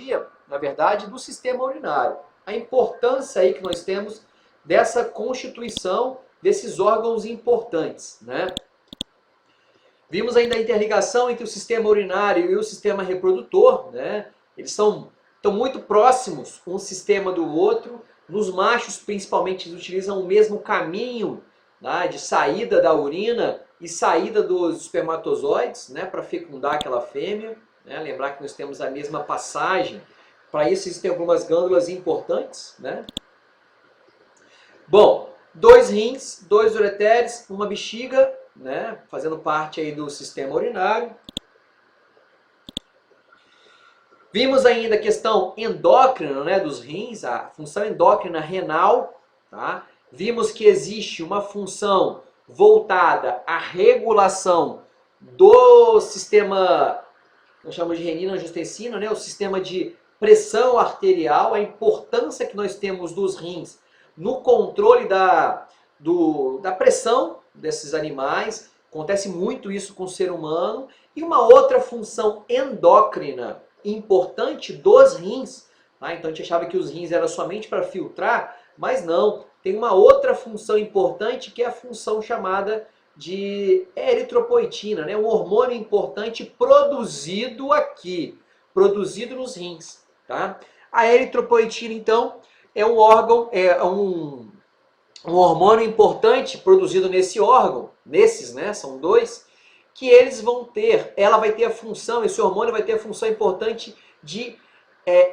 fisiologia, na verdade, do sistema urinário. A importância aí que nós temos dessa constituição desses órgãos importantes, né? Vimos ainda a interligação entre o sistema urinário e o sistema reprodutor, né? Eles estão muito próximos um sistema do outro. Nos machos, principalmente, eles utilizam o mesmo caminho, né, de saída da urina e saída dos espermatozoides, né, para fecundar aquela fêmea. Né? Lembrar que nós temos a mesma passagem. Para isso existem algumas glândulas importantes. Né? Bom, 2 rins, 2 ureteres, uma bexiga, né, fazendo parte aí do sistema urinário. Vimos ainda a questão endócrina, né, dos rins, a função endócrina renal. Tá? Vimos que existe uma função voltada à regulação do sistema, nós chamamos de renina-angiotensina, né, o sistema de pressão arterial, a importância que nós temos dos rins no controle da pressão desses animais. Acontece muito isso com o ser humano. E uma outra função endócrina importante dos rins. Tá? Então a gente achava que os rins eram somente para filtrar, mas não. Tem uma outra função importante que é a função chamada de eritropoetina, né? Um hormônio importante produzido aqui, produzido nos rins. Tá? A eritropoetina, então, é um órgão, um hormônio importante produzido nesse órgão, nesses, né? São 2, que eles vão ter, ela vai ter a função, esse hormônio vai ter a função importante de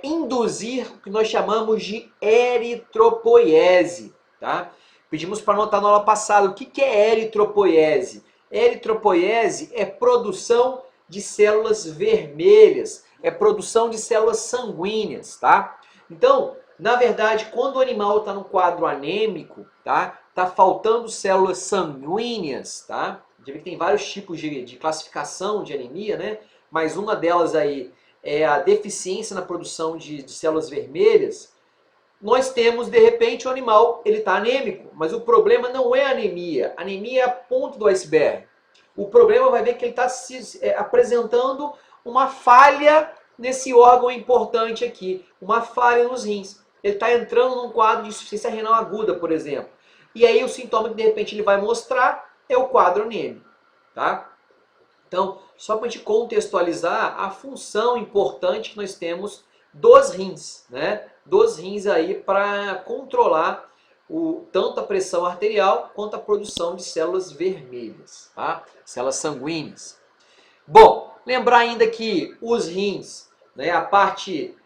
induzir o que nós chamamos de eritropoiese. Tá? Pedimos para anotar na aula passada o que é eritropoiese. Eritropoiese é produção de células vermelhas, é produção de células sanguíneas. Tá? Então, na verdade, quando o animal está no quadro anêmico, tá faltando células sanguíneas, tá? A gente vê que tem vários tipos de classificação de anemia, né? Mas uma delas aí é a deficiência na produção de células vermelhas. Nós temos, de repente, o animal ele está anêmico, mas o problema não é a anemia. A anemia é a ponta do iceberg. O problema vai ver que ele está apresentando uma falha nesse órgão importante aqui, uma falha nos rins. Ele está entrando num quadro de insuficiência renal aguda, por exemplo. E aí o sintoma que de repente ele vai mostrar é o quadro anêmico. Tá? Então, só para a gente contextualizar a função importante que nós temos dos rins, né? Dos rins aí para controlar tanto a pressão arterial quanto a produção de células vermelhas, tá? Células sanguíneas. Bom, lembrar ainda que os rins, né, a parte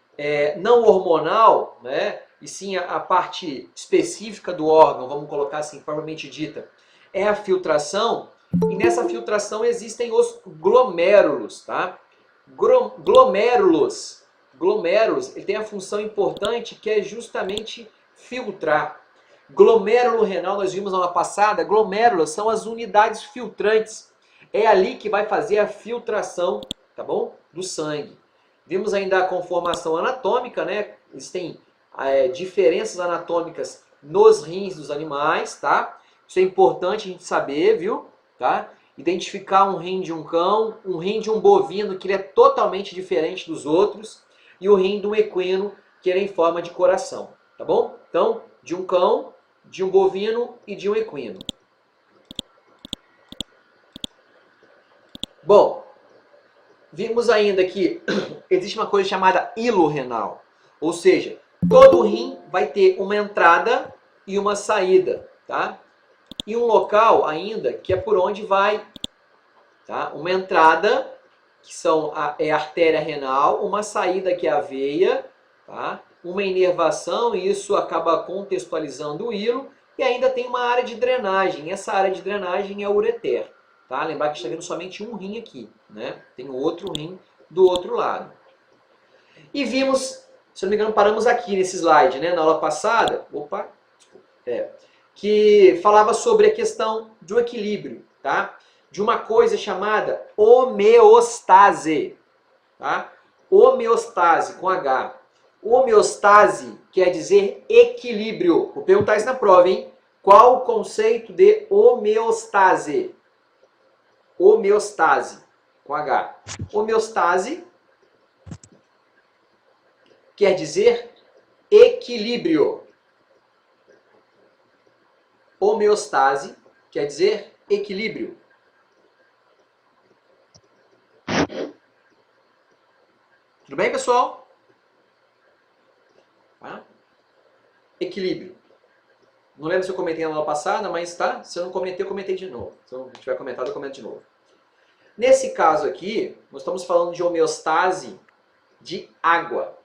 não hormonal, né, e sim a parte específica do órgão, vamos colocar assim, propriamente dita, é a filtração. E nessa filtração existem os glomérulos, tá? Glomérulos, ele tem a função importante que é justamente filtrar. Glomérulo renal, nós vimos na aula passada, glomérulos são as unidades filtrantes. É ali que vai fazer a filtração, tá bom? Do sangue. Vimos ainda a conformação anatômica, né? Existem diferenças anatômicas nos rins dos animais, tá? Isso é importante a gente saber, viu? Tá? Identificar um rim de um cão, um rim de um bovino, que ele é totalmente diferente dos outros, e o rim de um equino, que ele é em forma de coração, tá bom? Então, de um cão, de um bovino e de um equino. Bom, vimos ainda que existe uma coisa chamada hilo renal, ou seja, todo rim vai ter uma entrada e uma saída, tá? E um local ainda que é por onde vai, tá? Uma entrada, que é a artéria renal, uma saída que é a veia, tá? Uma inervação, e isso acaba contextualizando o hilo, e ainda tem uma área de drenagem. Essa área de drenagem é o ureter. Tá? Lembrar que está vendo somente um rim aqui, né? Tem outro rim do outro lado. E vimos, se não me engano, paramos aqui nesse slide, né? Na aula passada, que falava sobre a questão do equilíbrio, tá? De uma coisa chamada homeostase. Tá? Homeostase, com H. Homeostase quer dizer equilíbrio. Vou perguntar isso na prova, hein? Qual o conceito de homeostase? Homeostase, com H. Homeostase quer dizer equilíbrio. Homeostase quer dizer equilíbrio. Tudo bem, pessoal? Tá? Equilíbrio. Não lembro se eu comentei na aula passada, mas tá. Se eu não comentei, eu comentei de novo. Se eu não tiver comentado, eu comento de novo. Nesse caso aqui, nós estamos falando de homeostase de água,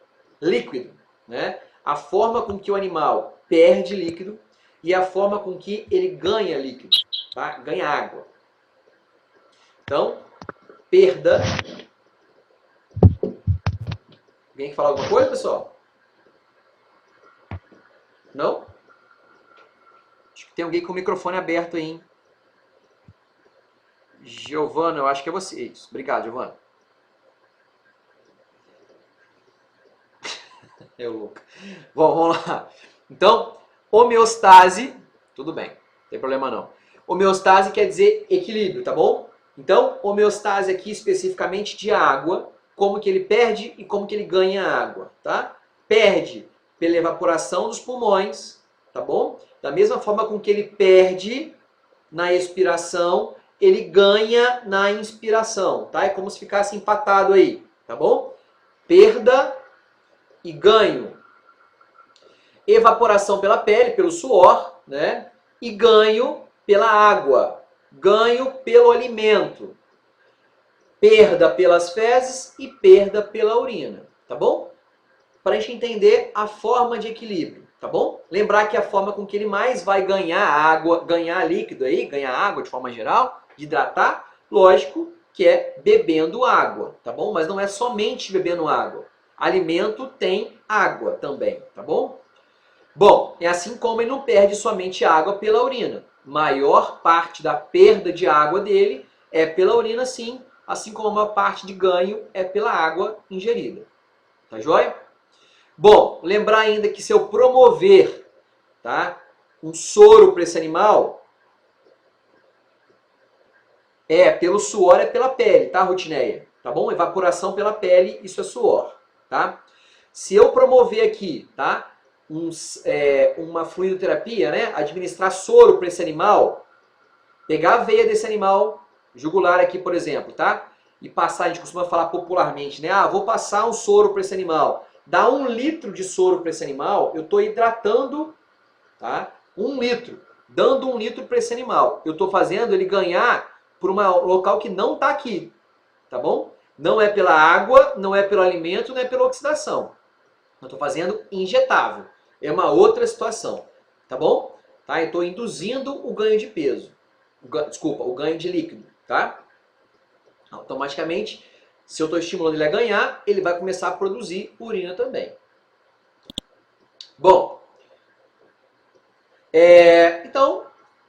líquido, né? A forma com que o animal perde líquido e a forma com que ele ganha líquido, tá? Ganha água. Então, perda. Alguém quer falar alguma coisa, pessoal? Não? Acho que tem alguém com o microfone aberto aí, hein? Giovana, eu acho que é você. Isso. Obrigado, Giovana. É louco. Bom, vamos lá. Então, homeostase, tudo bem, não tem problema não. Homeostase quer dizer equilíbrio, tá bom? Então, homeostase aqui especificamente de água, como que ele perde e como que ele ganha água, tá? Perde pela evaporação dos pulmões, tá bom? Da mesma forma com que ele perde na expiração, ele ganha na inspiração, tá? É como se ficasse empatado aí, tá bom? Perda e ganho. Evaporação pela pele, pelo suor, né? E ganho pela água. Ganho pelo alimento. Perda pelas fezes e perda pela urina, tá bom? Para a gente entender a forma de equilíbrio, tá bom? Lembrar que a forma com que ele mais vai ganhar água, ganhar líquido aí, ganhar água de forma geral, hidratar, lógico que é bebendo água, tá bom? Mas não é somente bebendo água. Alimento tem água também, tá bom? Bom, é assim como ele não perde somente água pela urina. Maior parte da perda de água dele é pela urina, sim, assim como a maior parte de ganho é pela água ingerida. Tá joia? Bom, lembrar ainda que se eu promover, tá, um soro para esse animal, pelo suor, é pela pele, tá, Rutineia? Tá bom? Evaporação pela pele, isso é suor, tá? Se eu promover aqui, tá, uma fluidoterapia, né, administrar soro para esse animal, pegar a veia desse animal, jugular aqui, por exemplo, tá? E passar, a gente costuma falar popularmente, né? Ah, vou passar um soro para esse animal. Dá 1 litro de soro para esse animal, eu estou hidratando, tá? 1 litro, dando 1 litro para esse animal. Eu estou fazendo ele ganhar por um local que não está aqui, tá bom? Não é pela água, não é pelo alimento, não é pela oxidação. Eu estou fazendo injetável. É uma outra situação, tá bom? Tá? Eu estou induzindo o ganho de peso. O ganho de líquido, tá? Automaticamente, se eu estou estimulando ele a ganhar, ele vai começar a produzir urina também. Bom, então,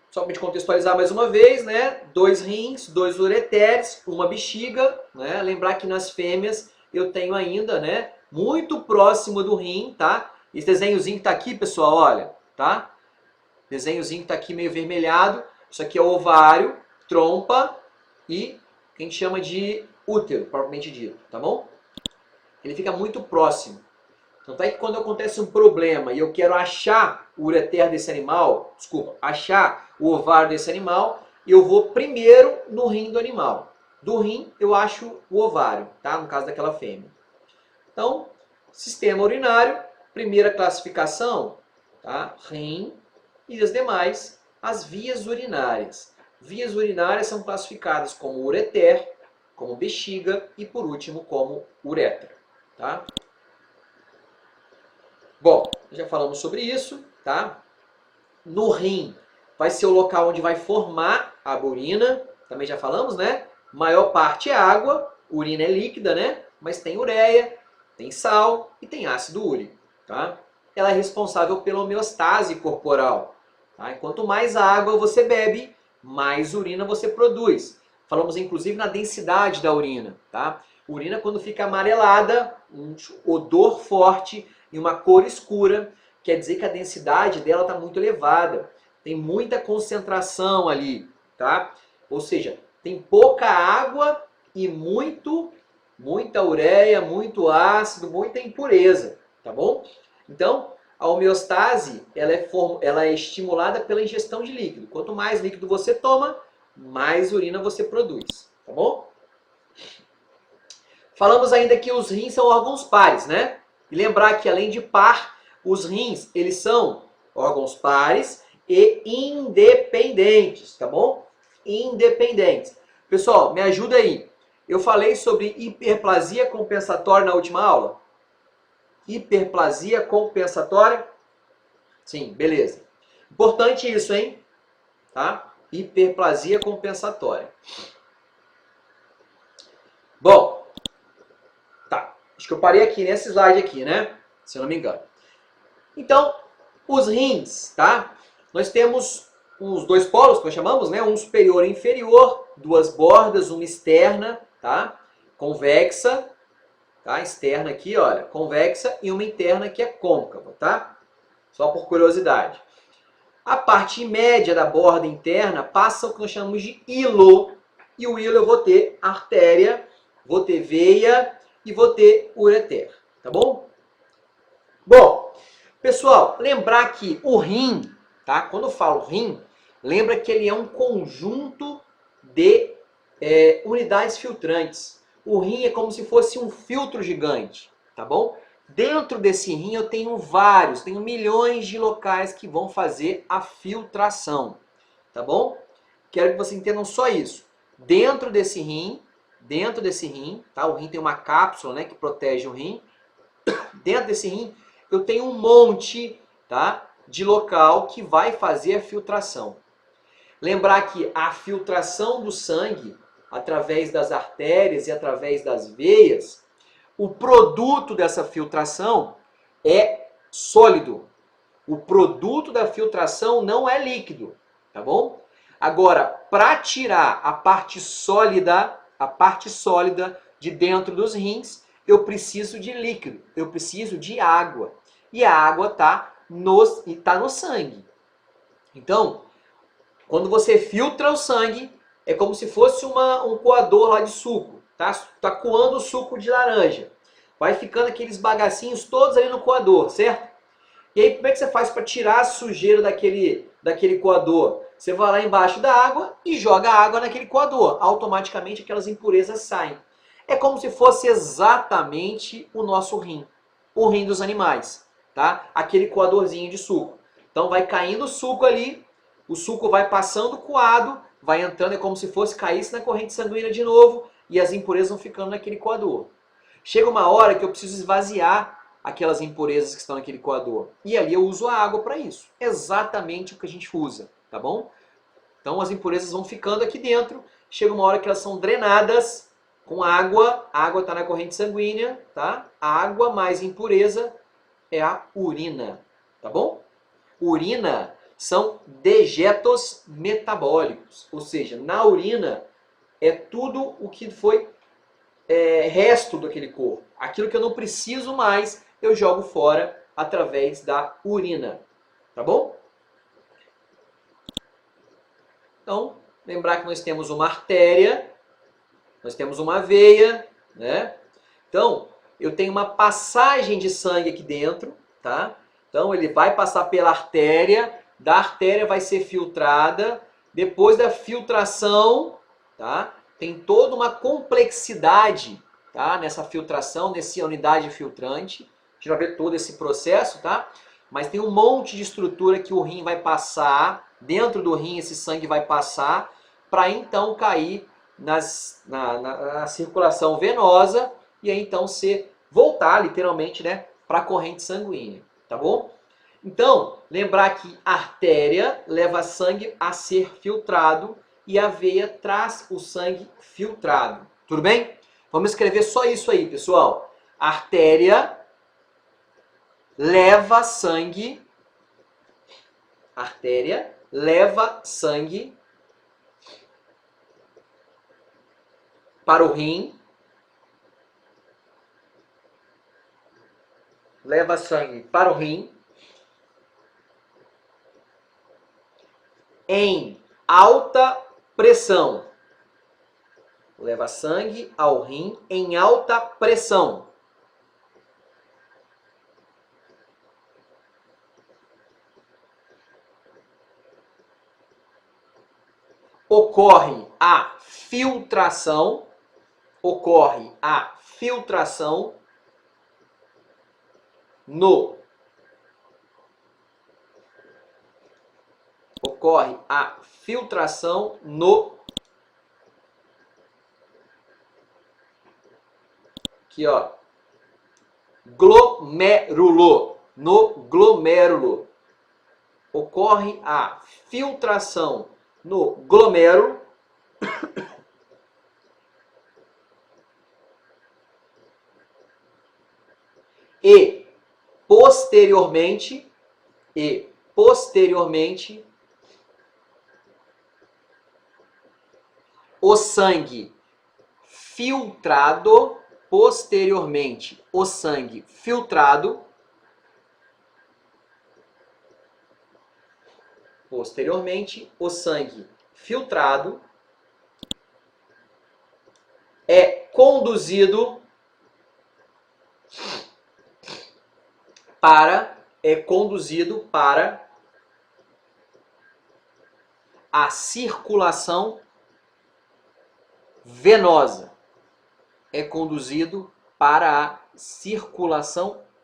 só para te contextualizar mais uma vez, né? 2 rins, 2 ureteres, uma bexiga, né? Lembrar que nas fêmeas eu tenho ainda, né? Muito próximo do rim, tá? Esse desenhozinho que tá aqui, pessoal, olha, tá? Desenhozinho que tá aqui meio vermelhado. Isso aqui é o ovário, trompa e que a gente chama de útero, propriamente dito, tá bom? Ele fica muito próximo. Tanto é que quando acontece um problema e eu quero achar o ureter desse animal, achar o ovário desse animal, eu vou primeiro no rim do animal. Do rim eu acho o ovário, tá? No caso daquela fêmea. Então, sistema urinário, primeira classificação, tá? Rim e as demais, as vias urinárias. Vias urinárias são classificadas como ureter, como bexiga e, por último, como uretra. Tá? Bom, já falamos sobre isso. Tá? No rim vai ser o local onde vai formar a urina. Também já falamos, né? Maior parte é água, urina é líquida, né? Mas tem ureia, tem sal e tem ácido úrico. Tá? Ela é responsável pela homeostase corporal. Tá? E quanto mais água você bebe, mais urina você produz. Falamos inclusive na densidade da urina. Tá? Urina, quando fica amarelada, um odor forte e uma cor escura, quer dizer que a densidade dela está muito elevada. Tem muita concentração ali. Tá? Ou seja, tem pouca água e muita ureia, muito ácido, muita impureza. tá bom? Então, a homeostase ela é estimulada pela ingestão de líquido. Quanto mais líquido você toma, mais urina você produz, tá bom? Falamos ainda que os rins são órgãos pares, né? E lembrar que além de par, os rins, eles são órgãos pares e independentes, tá bom? Independentes. Pessoal, me ajuda aí. Eu falei sobre hiperplasia compensatória na última aula? Hiperplasia compensatória? Sim, beleza. Importante isso, hein? Tá? Hiperplasia compensatória. Bom, tá. Acho que eu parei aqui nesse slide aqui, né? Se eu não me engano. Então, os rins, tá? Nós temos os dois polos, que nós chamamos, né? Um superior e inferior, duas bordas, uma externa, tá? Convexa, tá? Externa aqui, olha, convexa, e uma interna que é côncava, tá? Só por curiosidade. A parte média da borda interna passa o que nós chamamos de hilo. E o hilo eu vou ter artéria, vou ter veia e vou ter ureter, tá bom? Bom, pessoal, lembrar que o rim, tá? Quando eu falo rim, lembra que ele é um conjunto de unidades filtrantes. O rim é como se fosse um filtro gigante, tá bom? Dentro desse rim eu tenho tenho milhões de locais que vão fazer a filtração, tá bom? Quero que vocês entendam só isso. Dentro desse rim, tá? O rim tem uma cápsula, né, que protege o rim. Dentro desse rim eu tenho um monte, tá, de local que vai fazer a filtração. Lembrar que a filtração do sangue, através das artérias e através das veias, o produto dessa filtração é sólido. O produto da filtração não é líquido, tá bom? Agora, para tirar a parte sólida de dentro dos rins, eu preciso de líquido, eu preciso de água. E a água tá no sangue. Então, quando você filtra o sangue, é como se fosse um coador lá de suco. Tá coando o suco de laranja. Vai ficando aqueles bagacinhos todos ali no coador, certo? E aí, como é que você faz para tirar a sujeira daquele coador? Você vai lá embaixo da água e joga água naquele coador. Automaticamente aquelas impurezas saem. É como se fosse exatamente o nosso rim. O rim dos animais, tá? Aquele coadorzinho de suco. Então vai caindo o suco ali, o suco vai passando coado, vai entrando, é como se fosse caísse na corrente sanguínea de novo, e as impurezas vão ficando naquele coador. Chega uma hora que eu preciso esvaziar aquelas impurezas que estão naquele coador. E ali eu uso a água para isso. Exatamente o que a gente usa, tá bom? Então as impurezas vão ficando aqui dentro, chega uma hora que elas são drenadas com água, a água está na corrente sanguínea, tá? A água mais impureza é a urina, tá bom? Urina são dejetos metabólicos, ou seja, na urina é tudo o que foi resto daquele corpo. Aquilo que eu não preciso mais, eu jogo fora através da urina, tá bom? Então, lembrar que nós temos uma artéria, nós temos uma veia, né? Então, eu tenho uma passagem de sangue aqui dentro, tá? Então, ele vai passar pela artéria, da artéria vai ser filtrada, depois da filtração, tá? Tem toda uma complexidade, tá? Nessa filtração, nessa unidade filtrante. A gente vai ver todo esse processo, tá? Mas tem um monte de estrutura que o rim vai passar, dentro do rim esse sangue vai passar, para então cair na circulação venosa e aí então voltar literalmente, né, para a corrente sanguínea, tá bom? Então, lembrar que a artéria leva sangue a ser filtrado e a veia traz o sangue filtrado. Tudo bem? Vamos escrever só isso aí, pessoal. A artéria leva sangue. Artéria leva sangue para o rim. Leva sangue para o rim em alta pressão. Leva sangue ao rim em alta pressão. ocorre a filtração no aqui, ó, glomérulo, no glomérulo. Ocorre a filtração no glomérulo e posteriormente o sangue filtrado, é conduzido para a circulação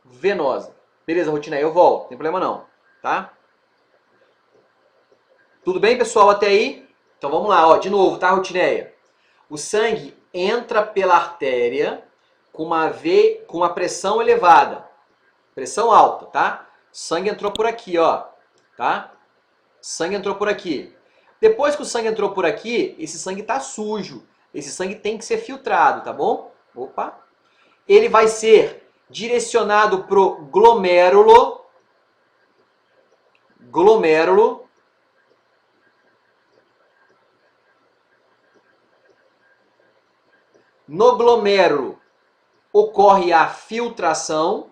venosa. Beleza, Rotineia? Eu volto, não tem problema não, tá? Tudo bem, pessoal, até aí? Então vamos lá, ó, de novo, tá, Rotineia? O sangue entra pela artéria com uma pressão elevada, pressão alta, tá? Sangue entrou por aqui, ó, tá? Sangue entrou por aqui. Depois que o sangue entrou por aqui, esse sangue tá sujo. Esse sangue tem que ser filtrado, tá bom? Opa! Ele vai ser direcionado pro glomérulo. No glomérulo ocorre a filtração.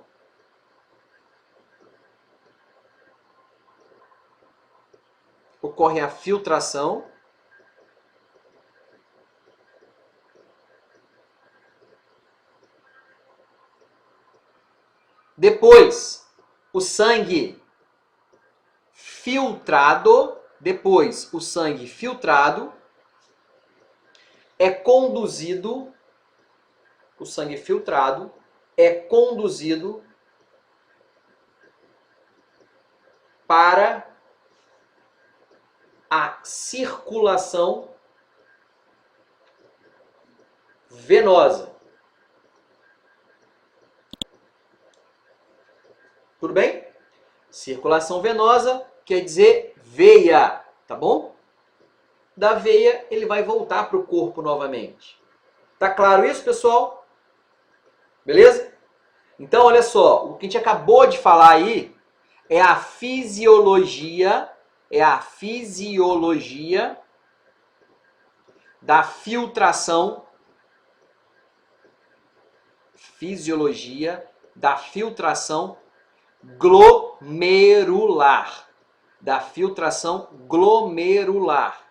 Depois, o sangue filtrado, é conduzido para a circulação venosa. Tudo bem? Circulação venosa quer dizer veia, tá bom? Da veia ele vai voltar para o corpo novamente. Tá claro isso, pessoal? Beleza? Então, olha só, o que a gente acabou de falar aí é a fisiologia da filtração, glomerular.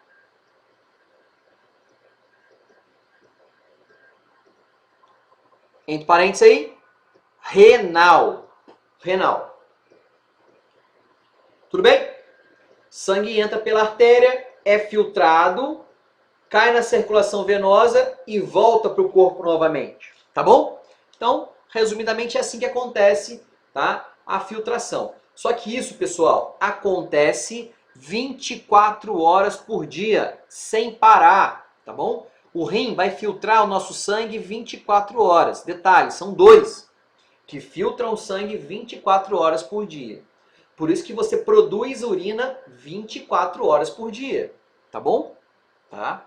Entre parênteses aí, renal. Tudo bem? Sangue entra pela artéria, é filtrado, cai na circulação venosa e volta para o corpo novamente. Tá bom? Então, resumidamente, é assim que acontece, tá? A filtração. Só que isso, pessoal, acontece 24 horas por dia, sem parar, tá bom? O rim vai filtrar o nosso sangue 24 horas. Detalhe, são dois que filtram o sangue 24 horas por dia. Por isso que você produz urina 24 horas por dia, tá bom? Tá?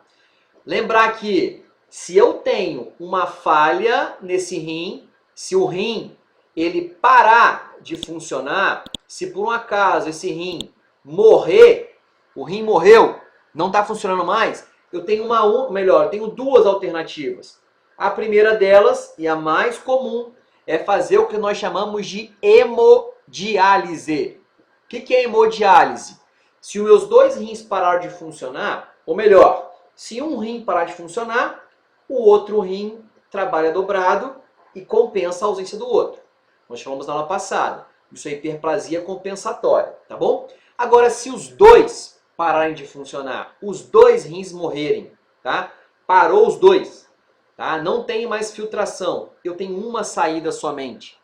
Lembrar que se eu tenho uma falha nesse rim, se o rim ele parar de funcionar, se por um acaso esse rim morrer, o rim morreu, não está funcionando mais, eu tenho eu tenho duas alternativas. A primeira delas, e a mais comum, é fazer o que nós chamamos de hemodiálise. O que é hemodiálise? Se os meus dois rins pararam de funcionar, ou melhor, se um rim parar de funcionar, o outro rim trabalha dobrado e compensa a ausência do outro. Nós falamos na aula passada. Isso é hiperplasia compensatória, tá bom? Agora, se os dois pararem de funcionar? Os dois rins morrerem, tá? Parou os dois, tá? Não tem mais filtração. Eu tenho uma saída somente.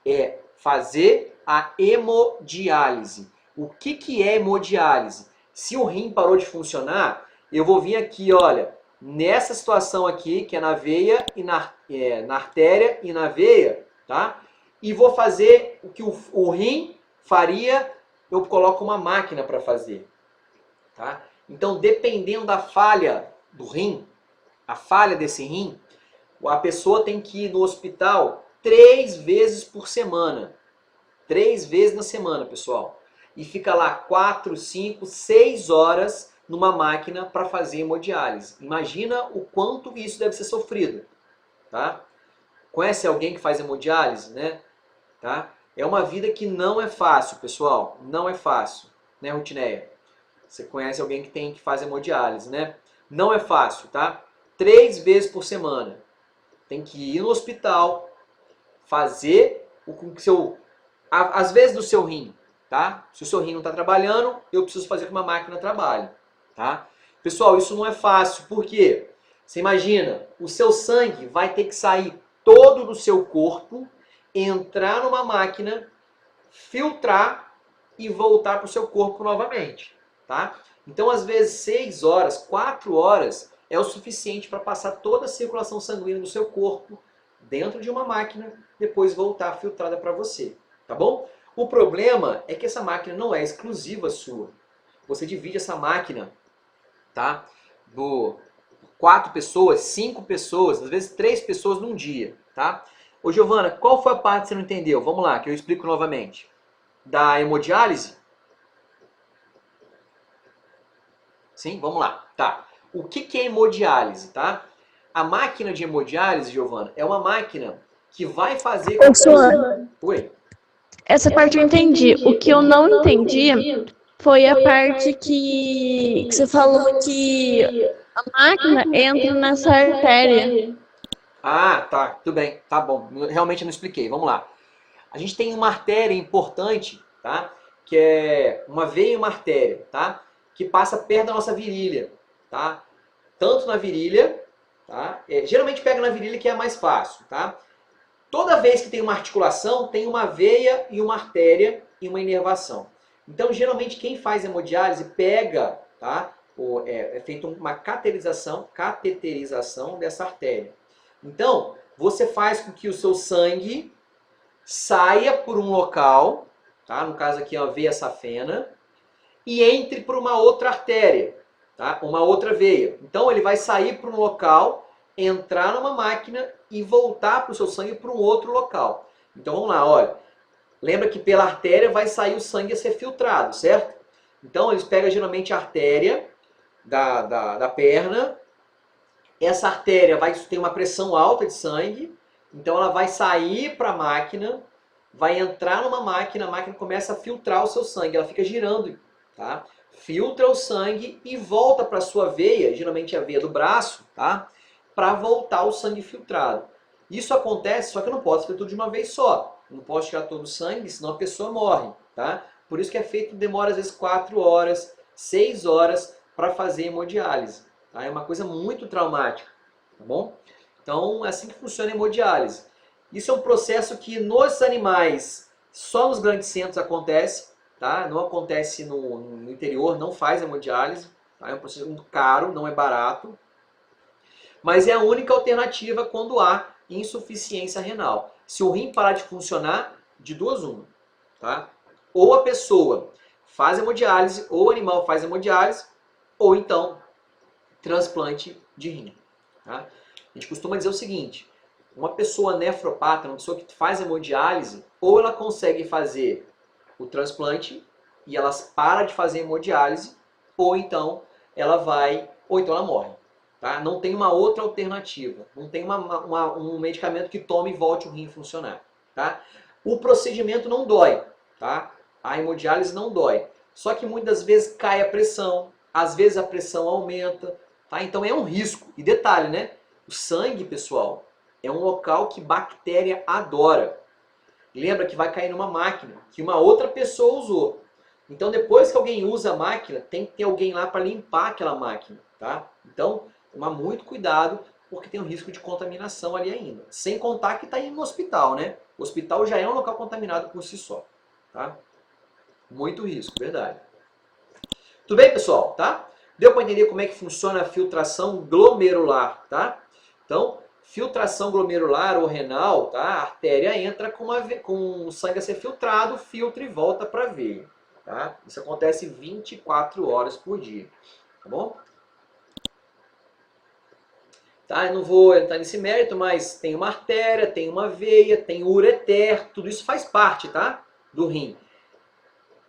É fazer a hemodiálise. O que é hemodiálise? Se o rim parou de funcionar, eu vou vir aqui, olha, nessa situação aqui, que é na veia e na artéria e na veia, tá? E vou fazer o que o rim faria, eu coloco uma máquina para fazer, tá? Então, dependendo da falha do rim, a falha desse rim, a pessoa tem que ir no hospital 3 vezes por semana. 3 vezes na semana, pessoal. E fica lá 4, 5, 6 horas numa máquina para fazer hemodiálise. Imagina o quanto isso deve ser sofrido, tá? Conhece alguém que faz hemodiálise, né? Tá? É uma vida que não é fácil, pessoal. Não é fácil, né, Rutineia? Você conhece alguém que faz hemodiálise, né? Não é fácil, tá? 3 vezes por semana. Tem que ir no hospital, fazer o seu... Às vezes do seu rim, tá? Se o seu rim não está trabalhando, eu preciso fazer que uma máquina trabalhe, tá? Pessoal, isso não é fácil. Por quê? Você imagina, o seu sangue vai ter que sair todo do seu corpo, entrar numa máquina, filtrar e voltar para o seu corpo novamente, tá? Então, às vezes, 6 horas, 4 horas é o suficiente para passar toda a circulação sanguínea do seu corpo dentro de uma máquina, depois voltar filtrada para você, tá bom? O problema é que essa máquina não é exclusiva sua. Você divide essa máquina, tá? Do 4 pessoas, 5 pessoas, às vezes 3 pessoas num dia, tá? Ô Giovana, qual foi a parte que você não entendeu? Vamos lá, que eu explico novamente. Da hemodiálise? Sim, vamos lá. Tá. O que é hemodiálise, tá? A máquina de hemodiálise, Giovana, é uma máquina que vai fazer... Oi? Essa parte eu entendi. O que eu não entendi foi a parte que você falou que a máquina entra nessa artéria. Ah, tá. Tudo bem. Tá bom. Realmente eu não expliquei. Vamos lá. A gente tem uma artéria importante, tá? Que é uma veia e uma artéria, tá? Que passa perto da nossa virilha, tá? Tanto na virilha, tá? Geralmente pega na virilha que é mais fácil, tá? Toda vez que tem uma articulação, tem uma veia e uma artéria e uma inervação. Então, geralmente, quem faz hemodiálise pega, tá? É feita uma cateterização dessa artéria. Então, você faz com que o seu sangue saia por um local, tá? No caso aqui, a veia safena, e entre por uma outra artéria, tá? Uma outra veia. Então, ele vai sair por um local, entrar numa máquina e voltar para o seu sangue para um outro local. Então, vamos lá, olha. Lembra que pela artéria vai sair o sangue a ser filtrado, certo? Então, eles pegam geralmente a artéria da perna. Essa artéria vai ter uma pressão alta de sangue. Então, ela vai sair para a máquina, vai entrar numa máquina, a máquina começa a filtrar o seu sangue. Ela fica girando, tá? Filtra o sangue e volta para a sua veia, geralmente a veia do braço, tá? Para voltar o sangue filtrado. Isso acontece, só que eu não posso fazer tudo de uma vez só. Eu não posso tirar todo o sangue, senão a pessoa morre, tá? Por isso que é feito, demora às vezes 4 horas, 6 horas para fazer hemodiálise. Tá? É uma coisa muito traumática, tá bom? Então, é assim que funciona a hemodiálise. Isso é um processo que nos animais, só nos grandes centros acontece, tá? Não acontece no interior, não faz hemodiálise. Tá? É um processo muito caro, não é barato. Mas é a única alternativa quando há insuficiência renal. Se o rim parar de funcionar, de duas uma. Tá? Ou a pessoa faz hemodiálise, ou o animal faz hemodiálise, ou então transplante de rim. Tá? A gente costuma dizer o seguinte, uma pessoa nefropata, uma pessoa que faz hemodiálise, ou ela consegue fazer o transplante e ela para de fazer hemodiálise, ou então ela morre. Tá? Não tem uma outra alternativa, não tem um medicamento que tome e volte o rim a funcionar. Tá? O procedimento não dói, tá? A hemodiálise não dói, só que muitas vezes cai a pressão, às vezes a pressão aumenta, tá? Então é um risco. E detalhe, né? O sangue, pessoal, é um local que bactéria adora. Lembra que vai cair numa máquina que uma outra pessoa usou. Então, depois que alguém usa a máquina, tem que ter alguém lá para limpar aquela máquina, tá? Então, tomar muito cuidado, porque tem um risco de contaminação ali ainda. Sem contar que está indo no hospital, né? O hospital já é um local contaminado por si só, tá? Muito risco, verdade. Tudo bem, pessoal, tá? Deu para entender como é que funciona a filtração glomerular, tá? Então, filtração glomerular ou renal, tá? A artéria entra com o sangue a ser filtrado, filtra e volta para a veia, tá? Isso acontece 24 horas por dia, tá bom? Tá? Eu não vou entrar nesse mérito, mas tem uma artéria, tem uma veia, tem o ureter, tudo isso faz parte, tá? Do rim.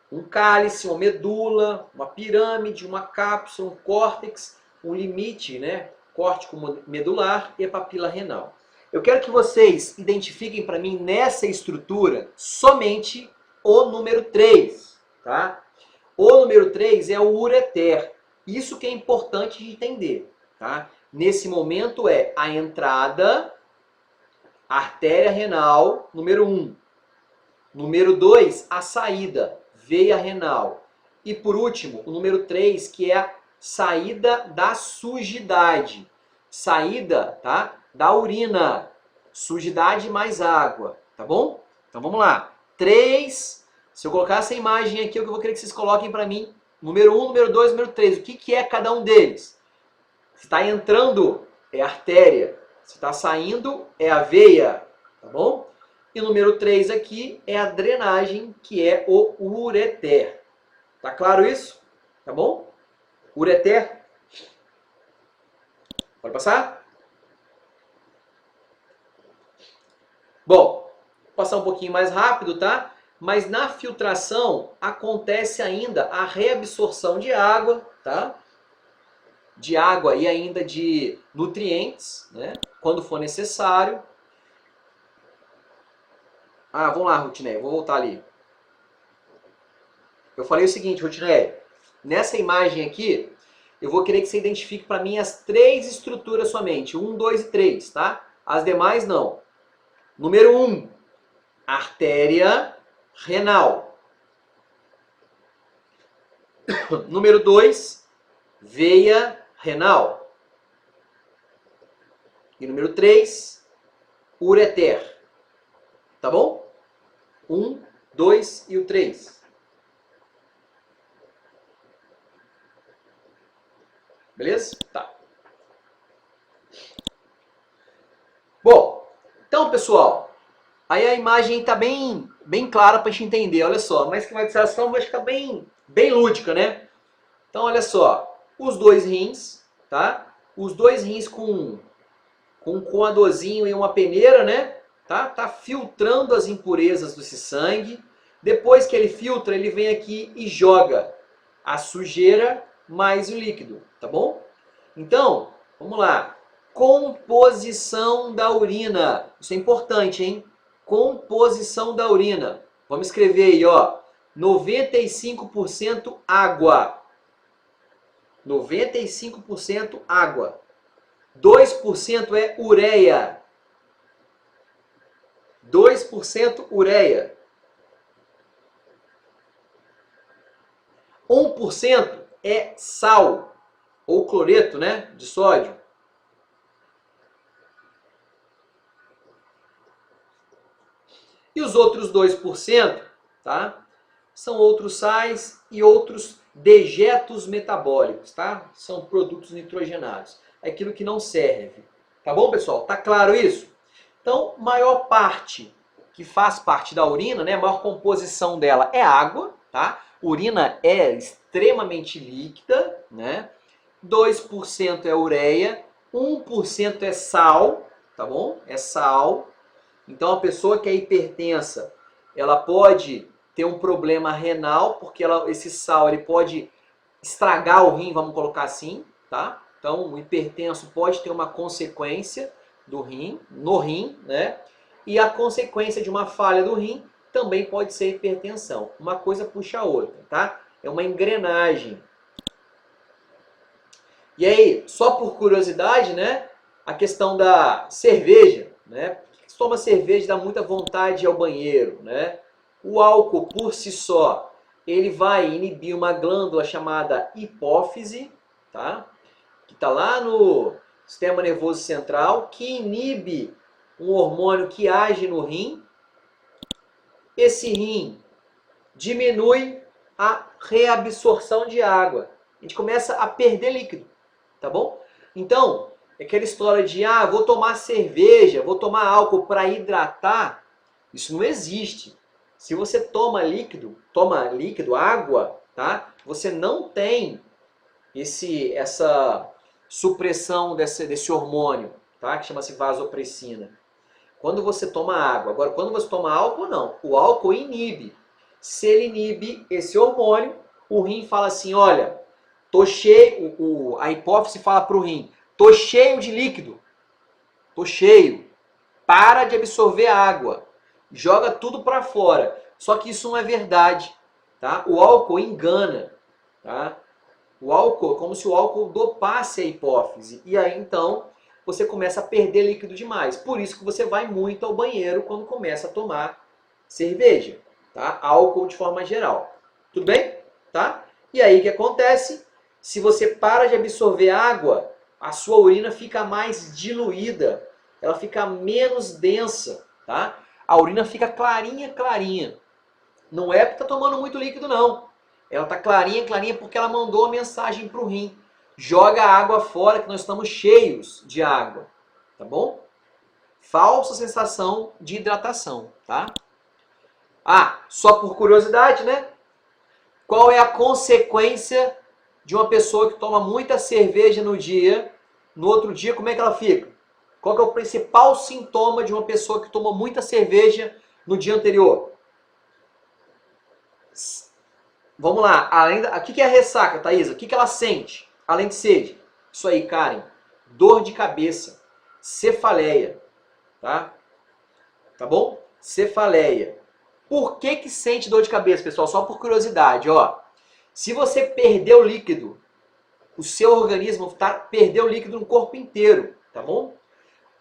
Um cálice, uma medula, uma pirâmide, uma cápsula, um córtex, um limite, né? Córtico medular e a papila renal. Eu quero que vocês identifiquem para mim nessa estrutura somente o número 3, tá? O número 3 é o ureter. Isso que é importante de entender, tá? Nesse momento é a entrada, artéria renal, número 1. Número 2, a saída, veia renal. E por último, o número 3, que é a saída da sujidade. Saída, tá? Da urina. Sujidade mais água, tá bom? Então vamos lá. 3, se eu colocar essa imagem aqui, o que eu vou querer que vocês coloquem para mim. Número 1, número 2, número 3. O que é cada um deles? Se está entrando, é a artéria. Se está saindo, é a veia, tá bom? E o número 3 aqui é a drenagem, que é o ureter. Tá claro isso? Tá bom? Ureter. Pode passar? Bom, vou passar um pouquinho mais rápido, tá? Mas na filtração acontece ainda a reabsorção de água, tá? De água e ainda de nutrientes, né? Quando for necessário. Ah, vamos lá, Rutinei, vou voltar ali. Eu falei o seguinte, Rutinei, nessa imagem aqui, eu vou querer que você identifique para mim as 3 estruturas somente, 1, 2 e 3, tá? As demais não. Número 1, artéria renal. Número 2, veia renal. E número 3, ureter. Tá bom? 1, 2 e o 3. Beleza? Tá. Bom, então, pessoal, aí a imagem está bem clara para a gente entender, olha só. Uma esquematização vai ficar bem lúdica, né? Então, olha só, os 2 rins, tá? Os 2 rins com um coadorzinho e uma peneira, né? Tá filtrando as impurezas desse sangue. Depois que ele filtra, ele vem aqui e joga a sujeira mais o líquido, tá bom? Então, vamos lá. Composição da urina. Isso é importante, hein? Composição da urina. Vamos escrever aí, ó. 95% água. 95% água. 2% é ureia. 2% ureia. 1% é sal, ou cloreto, né, de sódio. E os outros 2%, tá, são outros sais e outros dejetos metabólicos, tá? São produtos nitrogenados. É aquilo que não serve. Tá bom, pessoal? Tá claro isso? Então, maior parte que faz parte da urina, né, a maior composição dela é água, tá? Urina é extremamente líquida, né? 2% é ureia, 1% é sal, tá bom? É sal. Então, a pessoa que é hipertensa, ela pode ter um problema renal, porque esse sal ele pode estragar o rim, vamos colocar assim, tá? Então, o hipertenso pode ter uma consequência do rim, no rim, né? E a consequência de uma falha do rim também pode ser hipertensão. Uma coisa puxa a outra, tá? É uma engrenagem. E aí, só por curiosidade, né? A questão da cerveja, né? Por que você toma cerveja e dá muita vontade de ir ao banheiro, né? O álcool por si só ele vai inibir uma glândula chamada hipófise, tá? Que está lá no sistema nervoso central, que inibe um hormônio que age no rim. Esse rim diminui a reabsorção de água. A gente começa a perder líquido, tá bom? Então, aquela história de, vou tomar cerveja, vou tomar álcool para hidratar, isso não existe. Se você toma líquido, água, tá? Você não tem essa supressão desse hormônio, tá? Que chama-se vasopressina. Quando você toma água. Agora, quando você toma álcool, não. O álcool inibe. Se ele inibe esse hormônio, o rim fala assim, olha, tô cheio, a hipófise fala para o rim, tô cheio de líquido, tô cheio, para de absorver água, joga tudo para fora. Só que isso não é verdade, tá? O álcool engana, tá? O álcool é como se o álcool dopasse a hipófise, e aí então você começa a perder líquido demais. Por isso que você vai muito ao banheiro quando começa a tomar cerveja, tá? Álcool de forma geral. Tudo bem? Tá? E aí o que acontece? Se você para de absorver água, a sua urina fica mais diluída, ela fica menos densa, tá? A urina fica clarinha, clarinha. Não é porque está tomando muito líquido, não. Ela está clarinha, clarinha porque ela mandou a mensagem para o rim. Joga a água fora que nós estamos cheios de água, tá bom? Falsa sensação de hidratação, tá? Só por curiosidade, né? Qual é a consequência de uma pessoa que toma muita cerveja no dia, no outro dia como é que ela fica? Qual que é o principal sintoma de uma pessoa que tomou muita cerveja no dia anterior? Vamos lá, o que é a ressaca, Thaisa? O que ela sente, além de sede? Isso aí, Karen. Dor de cabeça, cefaleia, tá? Tá bom? Cefaleia. Por que sente dor de cabeça, pessoal? Só por curiosidade, ó. Se você perdeu líquido, o seu organismo perdeu líquido no corpo inteiro, tá bom?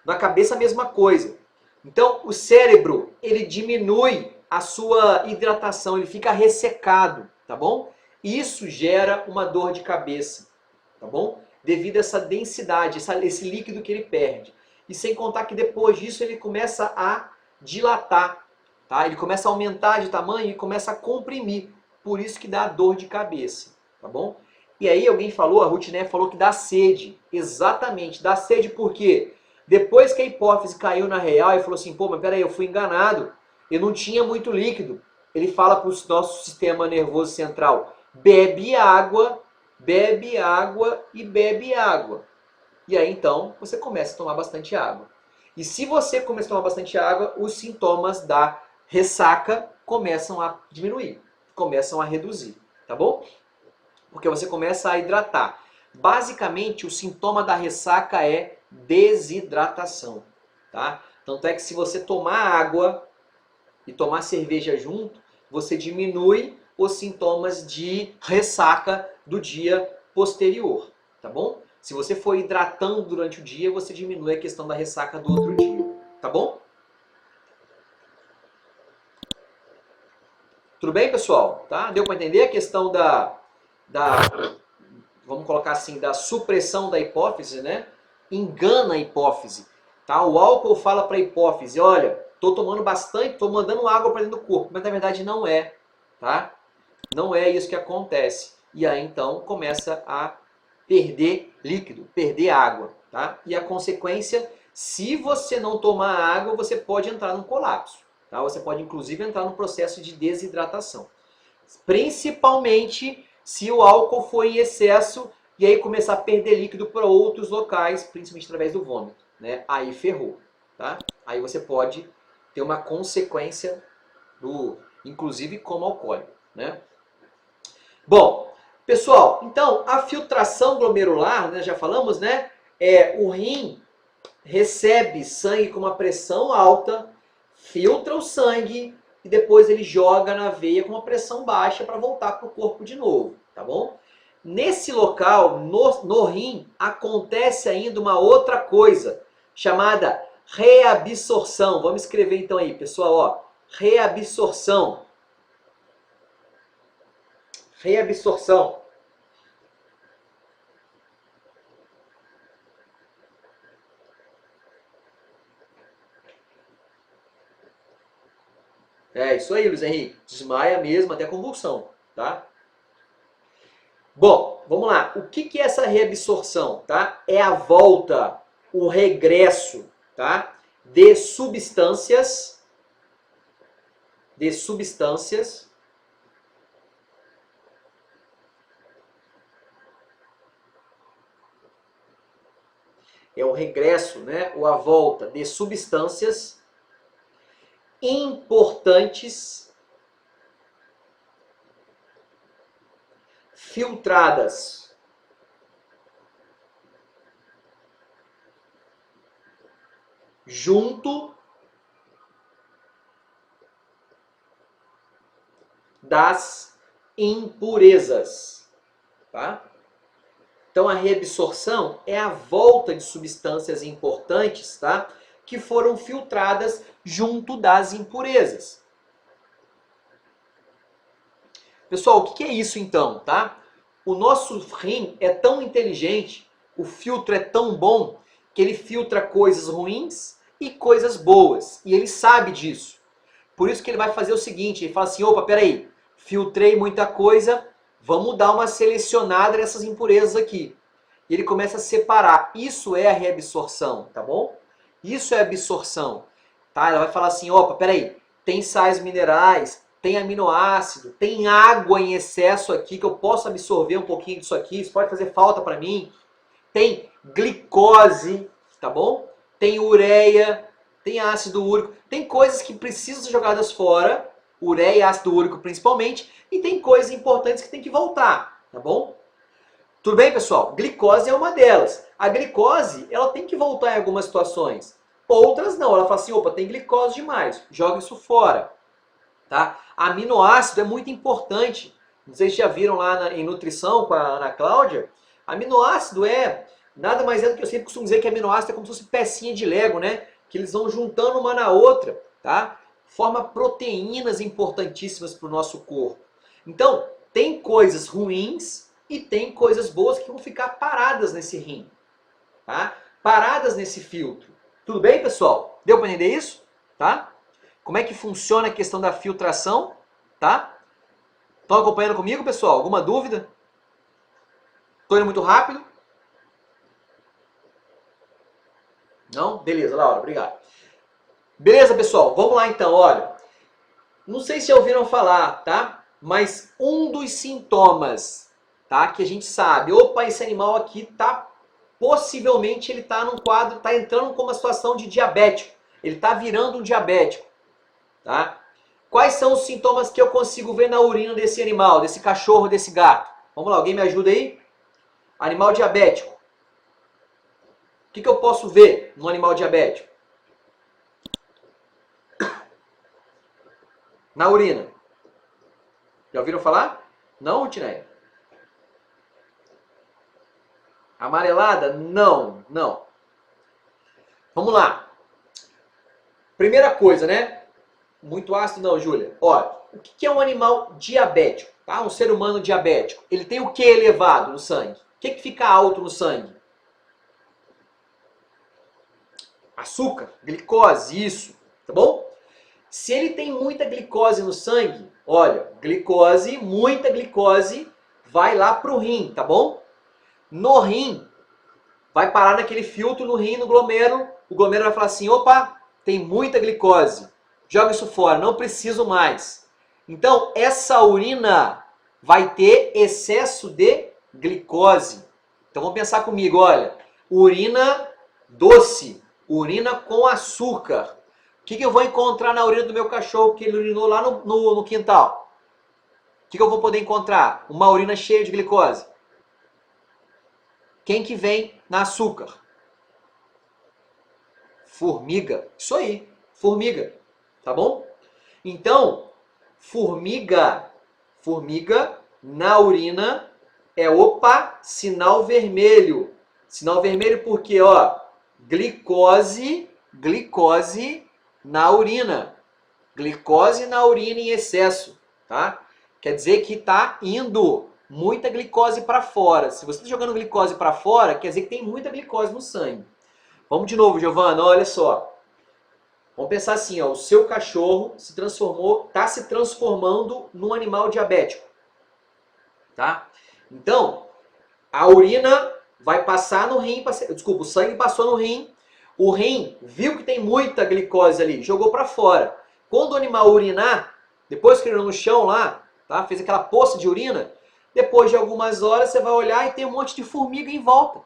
Na cabeça a mesma coisa. Então, o cérebro, ele diminui a sua hidratação, ele fica ressecado, tá bom? Isso gera uma dor de cabeça, tá bom? Devido a essa densidade, esse líquido que ele perde. E sem contar que depois disso ele começa a dilatar, tá? Ele começa a aumentar de tamanho e começa a comprimir. Por isso que dá dor de cabeça, tá bom? E aí alguém falou, a Ruth, né, falou que dá sede. Exatamente, dá sede por quê? Depois que a hipófise caiu na real e falou assim, pô, mas peraí, eu fui enganado, eu não tinha muito líquido. Ele fala para o nosso sistema nervoso central, bebe água e bebe água. E aí então você começa a tomar bastante água. E se você começa a tomar bastante água, os sintomas da ressaca começam a diminuir, começam a reduzir, tá bom? Porque você começa a hidratar. Basicamente, o sintoma da ressaca é desidratação, tá? Tanto é que se você tomar água e tomar cerveja junto, você diminui os sintomas de ressaca do dia posterior, tá bom? Se você for hidratando durante o dia, você diminui a questão da ressaca do outro dia, tá bom? Tudo bem, pessoal? Tá? Deu para entender a questão vamos colocar assim, da supressão da hipófise, né? Engana a hipófise, tá? O álcool fala para a hipófise, olha, tô tomando bastante, tô mandando água para dentro do corpo, mas na verdade não é, tá? Não é isso que acontece. E aí então começa a perder líquido, perder água, tá? E a consequência, se você não tomar água, você pode entrar num colapso, tá? Você pode inclusive entrar num processo de desidratação. Principalmente se o álcool for em excesso e aí começar a perder líquido para outros locais, principalmente através do vômito, né? Aí ferrou, tá? Aí você pode ter uma consequência inclusive como alcoólico, né? Bom, pessoal, então a filtração glomerular, né, já falamos, né? O rim recebe sangue com uma pressão alta, filtra o sangue e depois ele joga na veia com uma pressão baixa para voltar para o corpo de novo, tá bom? Nesse local, no rim, acontece ainda uma outra coisa, chamada reabsorção. Vamos escrever então aí, pessoal, ó, reabsorção. reabsorção. É isso aí, Luiz Henrique. Desmaia mesmo até convulsão, tá? Bom, vamos lá. O que é essa reabsorção, tá? É a volta, o regresso, tá? De substâncias é o regresso, né? Ou a volta de substâncias importantes filtradas junto das impurezas, tá? Então a reabsorção é a volta de substâncias importantes, tá? Que foram filtradas junto das impurezas. Pessoal, o que é isso então, tá? O nosso rim é tão inteligente, o filtro é tão bom, que ele filtra coisas ruins e coisas boas. E ele sabe disso. Por isso que ele vai fazer o seguinte, ele fala assim, opa, peraí, filtrei muita coisa, vamos dar uma selecionada nessas impurezas aqui. E ele começa a separar. Isso é a reabsorção, tá bom? Isso é absorção. Tá? Ela vai falar assim, opa, peraí, tem sais minerais, tem aminoácido, tem água em excesso aqui, que eu posso absorver um pouquinho disso aqui, isso pode fazer falta para mim. Tem glicose, tá bom? Tem ureia, tem ácido úrico, tem coisas que precisam ser jogadas fora, ureia e ácido úrico principalmente, e tem coisas importantes que tem que voltar, tá bom? Tudo bem, pessoal? Glicose é uma delas. A glicose, ela tem que voltar em algumas situações. Outras não, ela fala assim, opa, tem glicose demais, joga isso fora. Tá? Aminoácido é muito importante. Não sei se já viram lá em nutrição com a Ana Cláudia. Aminoácido é nada mais é do que eu sempre costumo dizer que aminoácido é como se fosse pecinha de Lego, né? Que eles vão juntando uma na outra, tá? Forma proteínas importantíssimas para o nosso corpo. Então, tem coisas ruins e tem coisas boas que vão ficar paradas nesse rim, tá? Paradas nesse filtro. Tudo bem, pessoal? Deu para entender isso? Tá? Como é que funciona a questão da filtração? Tá? Estão acompanhando comigo, pessoal? Alguma dúvida? Estou indo muito rápido? Não? Beleza, Laura, obrigado. Beleza, pessoal? Vamos lá então, olha. Não sei se já ouviram falar, tá? Mas um dos sintomas, tá? Que a gente sabe, opa, esse animal aqui tá, possivelmente ele tá num quadro, tá entrando com uma situação de diabético. Ele tá virando um diabético. Tá? Quais são os sintomas que eu consigo ver na urina desse animal, desse cachorro, desse gato? Vamos lá, alguém me ajuda aí? Animal diabético. O que eu posso ver no animal diabético? Na urina. Já ouviram falar? Não, Rutineia? Amarelada? Não, não. Vamos lá. Primeira coisa, né? Muito ácido não, Júlia. Olha, o que é um animal diabético? Tá? Um ser humano diabético. Ele tem o que elevado no sangue? O que fica alto no sangue? Açúcar, glicose, isso. Tá bom? Se ele tem muita glicose no sangue, olha, glicose, muita glicose, vai lá pro rim, tá bom? No rim, vai parar naquele filtro no rim, no glomêrulo. O glomêrulo vai falar assim, opa, tem muita glicose. Joga isso fora, não preciso mais. Então, essa urina vai ter excesso de glicose. Então, vamos pensar comigo, olha. Urina doce, urina com açúcar. O que eu vou encontrar na urina do meu cachorro que ele urinou lá no quintal? O que eu vou poder encontrar? Uma urina cheia de glicose. Quem que vem na açúcar? Formiga. Isso aí, formiga. Tá bom? Então, formiga na urina é, opa, sinal vermelho. Sinal vermelho porque, ó, glicose na urina. Glicose na urina em excesso, tá? Quer dizer que está indo muita glicose para fora. Se você está jogando glicose para fora, quer dizer que tem muita glicose no sangue. Vamos de novo, Giovana, olha só. Vamos pensar assim, ó, o seu cachorro está se transformando num animal diabético. Tá? Então, a urina vai passar no rim, desculpa, o sangue passou no rim, o rim viu que tem muita glicose ali, jogou para fora. Quando o animal urinar, depois que ele urinou no chão lá, tá? Fez aquela poça de urina, depois de algumas horas você vai olhar e tem um monte de formiga em volta.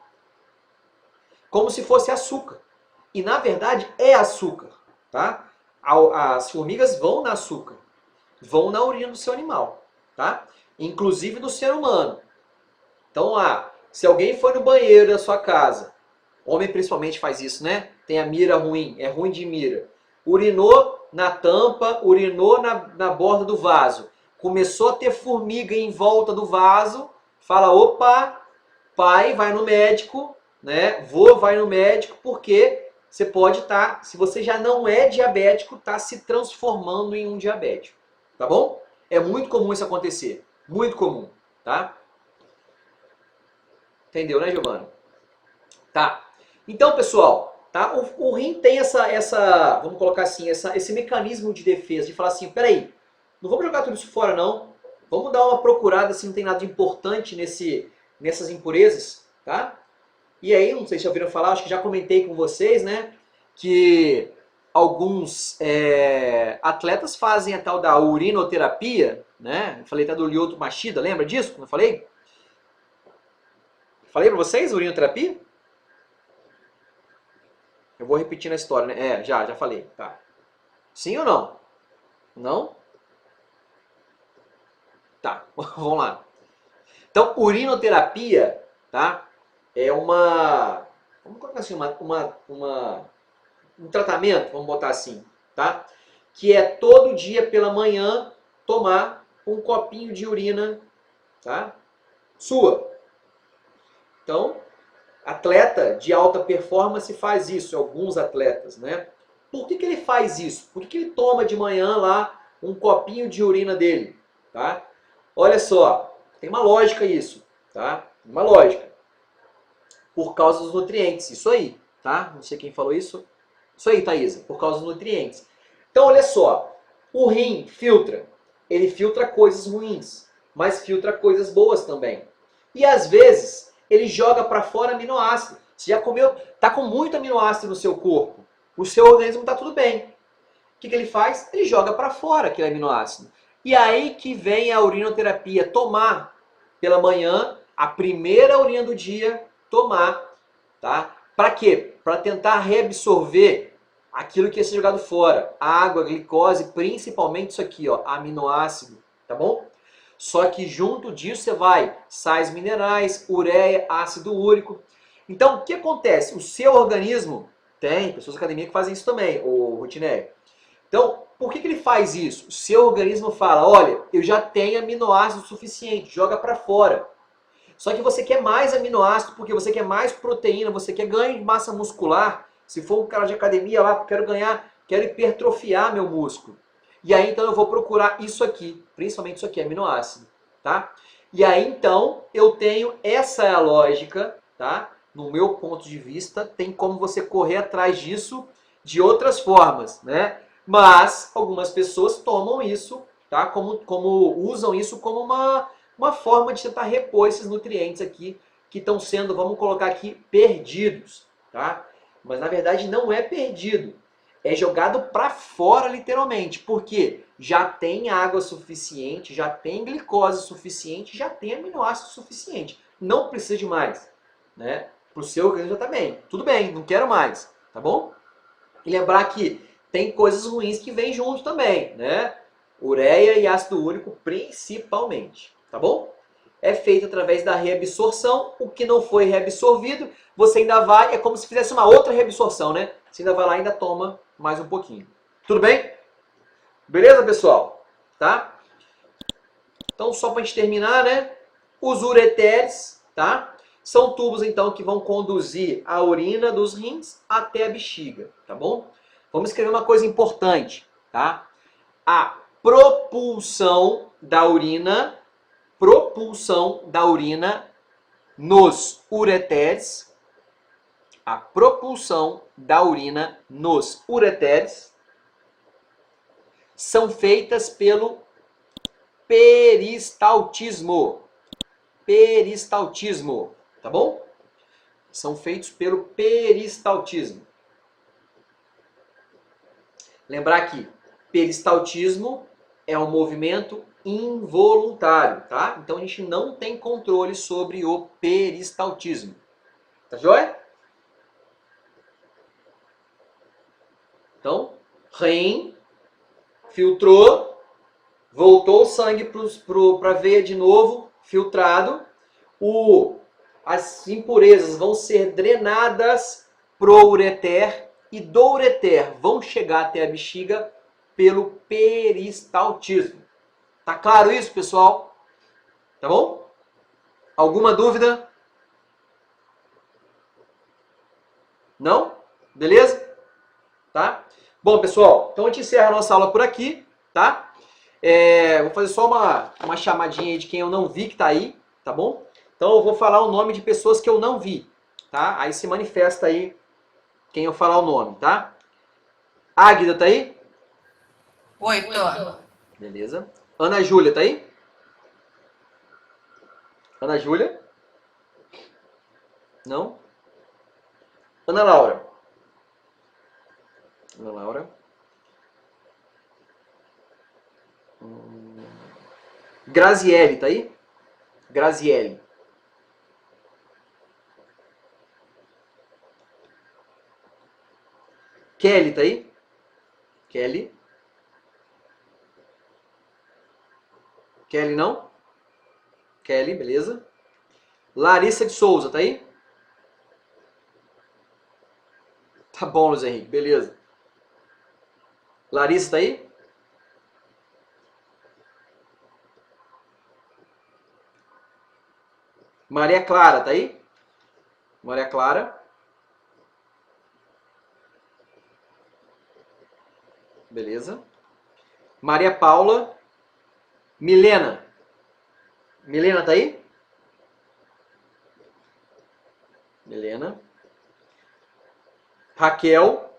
Como se fosse açúcar. E na verdade é açúcar, tá? As formigas vão no açúcar, vão na urina do seu animal, tá? Inclusive do ser humano. Então se alguém foi no banheiro da sua casa, homem principalmente faz isso, né? Tem a mira ruim, é ruim de mira. Urinou na tampa, urinou na borda do vaso. Começou a ter formiga em volta do vaso, fala, opa, pai, vai no médico, né? Vô, vai no médico, porque você pode estar, se você já não é diabético, está se transformando em um diabético, tá bom? É muito comum isso acontecer, muito comum, tá? Entendeu, né, Giovana? Tá. Então, pessoal, tá? O rim tem vamos colocar assim, esse mecanismo de defesa, de falar assim, peraí, não vamos jogar tudo isso fora, não. Vamos dar uma procurada se não tem nada de importante nessas impurezas, tá? E aí, não sei se já ouviram falar, acho que já comentei com vocês, né? Que alguns atletas fazem a tal da urinoterapia, né? Eu falei até do Lyoto Machida, lembra disso? Como eu falei? Falei pra vocês, urinoterapia? Eu vou repetir na história, né? Já falei, tá. Sim ou não? Não? Tá, vamos lá. Então, urinoterapia, tá? É vamos colocar assim, um tratamento, vamos botar assim, tá? Que é todo dia pela manhã tomar um copinho de urina, tá? Sua. Então, atleta de alta performance faz isso, alguns atletas, né? Por que ele faz isso? Por que ele toma de manhã lá um copinho de urina dele, tá? Olha só, tem uma lógica isso, tá? Uma lógica. Por causa dos nutrientes, isso aí, tá? Não sei quem falou isso. Isso aí, Thaisa, por causa dos nutrientes. Então, olha só, o rim filtra. Ele filtra coisas ruins, mas filtra coisas boas também. E às vezes, ele joga para fora aminoácido. Você já comeu, tá com muito aminoácido no seu corpo. O seu organismo tá tudo bem. O que ele faz? Ele joga para fora aquele aminoácido. E aí que vem a urinoterapia, tomar pela manhã, a primeira urina do dia, tomar, tá? Para quê? Para tentar reabsorver aquilo que ia ser jogado fora. Água, glicose, principalmente isso aqui, ó, aminoácido, tá bom? Só que junto disso você vai sais minerais, ureia, ácido úrico. Então, o que acontece? O seu organismo, tem pessoas da academia que fazem isso também, o Rutinelli. Então, por que ele faz isso? O seu organismo fala, olha, eu já tenho aminoácido suficiente, joga para fora. Só que você quer mais aminoácido porque você quer mais proteína, você quer ganho de massa muscular. Se for um cara de academia lá, quero hipertrofiar meu músculo. E aí então eu vou procurar isso aqui, principalmente isso aqui, aminoácido, tá? E aí então eu tenho, essa é a lógica, tá? No meu ponto de vista, tem como você correr atrás disso de outras formas, né? Mas algumas pessoas tomam isso, tá? Usam isso como uma forma de tentar repor esses nutrientes aqui que estão sendo, vamos colocar aqui, perdidos, tá? Mas na verdade não é perdido, é jogado para fora literalmente, porque já tem água suficiente, já tem glicose suficiente, já tem aminoácido suficiente, não precisa de mais, né? Para o seu organismo já tá bem, tudo bem, não quero mais, tá bom? E lembrar que tem coisas ruins que vêm junto também, né? Ureia e ácido úrico principalmente, tá bom? É feito através da reabsorção, o que não foi reabsorvido, você ainda vai, é como se fizesse uma outra reabsorção, né? Você ainda vai lá e ainda toma mais um pouquinho. Tudo bem? Beleza, pessoal? Tá? Então, só para a gente terminar, né? Os ureteres, tá? São tubos, então, que vão conduzir a urina dos rins até a bexiga, tá bom? Vamos escrever uma coisa importante, tá? propulsão da urina nos ureteres, a propulsão da urina nos ureteres são feitas pelo peristaltismo. Peristaltismo, tá bom? São feitos pelo peristaltismo. Lembrar que peristaltismo é um movimento involuntário, tá? Então a gente não tem controle sobre o peristaltismo. Tá joia? Então, rim, filtrou, voltou o sangue para a veia de novo, filtrado. As impurezas vão ser drenadas pro ureter e do ureter vão chegar até a bexiga pelo peristaltismo. Tá claro isso, pessoal? Tá bom? Alguma dúvida? Não? Beleza? Tá? Bom, pessoal, então a gente encerra a nossa aula por aqui, tá? Vou fazer só uma chamadinha aí de quem eu não vi que tá aí, tá bom? Então eu vou falar o nome de pessoas que eu não vi, tá? Aí se manifesta aí quem eu falar o nome, tá? Águida tá aí? Oi, tô. Beleza. Ana Júlia tá aí? Ana Júlia? Não? Ana Laura? Ana Laura? Graziele tá aí? Graziele. Kelly tá aí? Kelly? Kelly não? Kelly, beleza. Larissa de Souza tá aí? Tá bom, Luiz Henrique, beleza. Larissa tá aí? Maria Clara tá aí? Maria Clara? Beleza. Maria Paula. Milena. Milena tá aí? Milena. Raquel.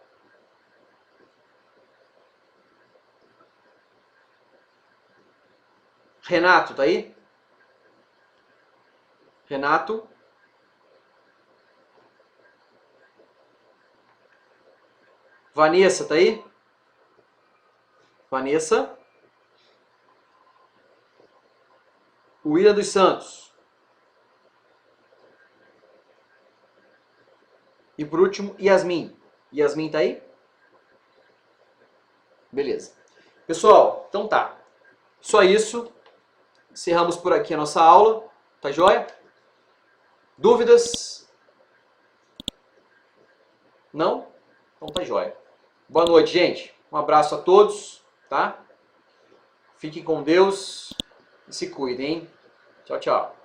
Renato tá aí? Renato. Vanessa tá aí? Vanessa. William dos Santos. E por último, Yasmin. Yasmin tá aí? Beleza. Pessoal, então tá. Só isso. Encerramos por aqui a nossa aula. Tá joia? Dúvidas? Não? Então tá joia. Boa noite, gente. Um abraço a todos, tá? Fiquem com Deus e se cuidem, hein? Tchau, tchau.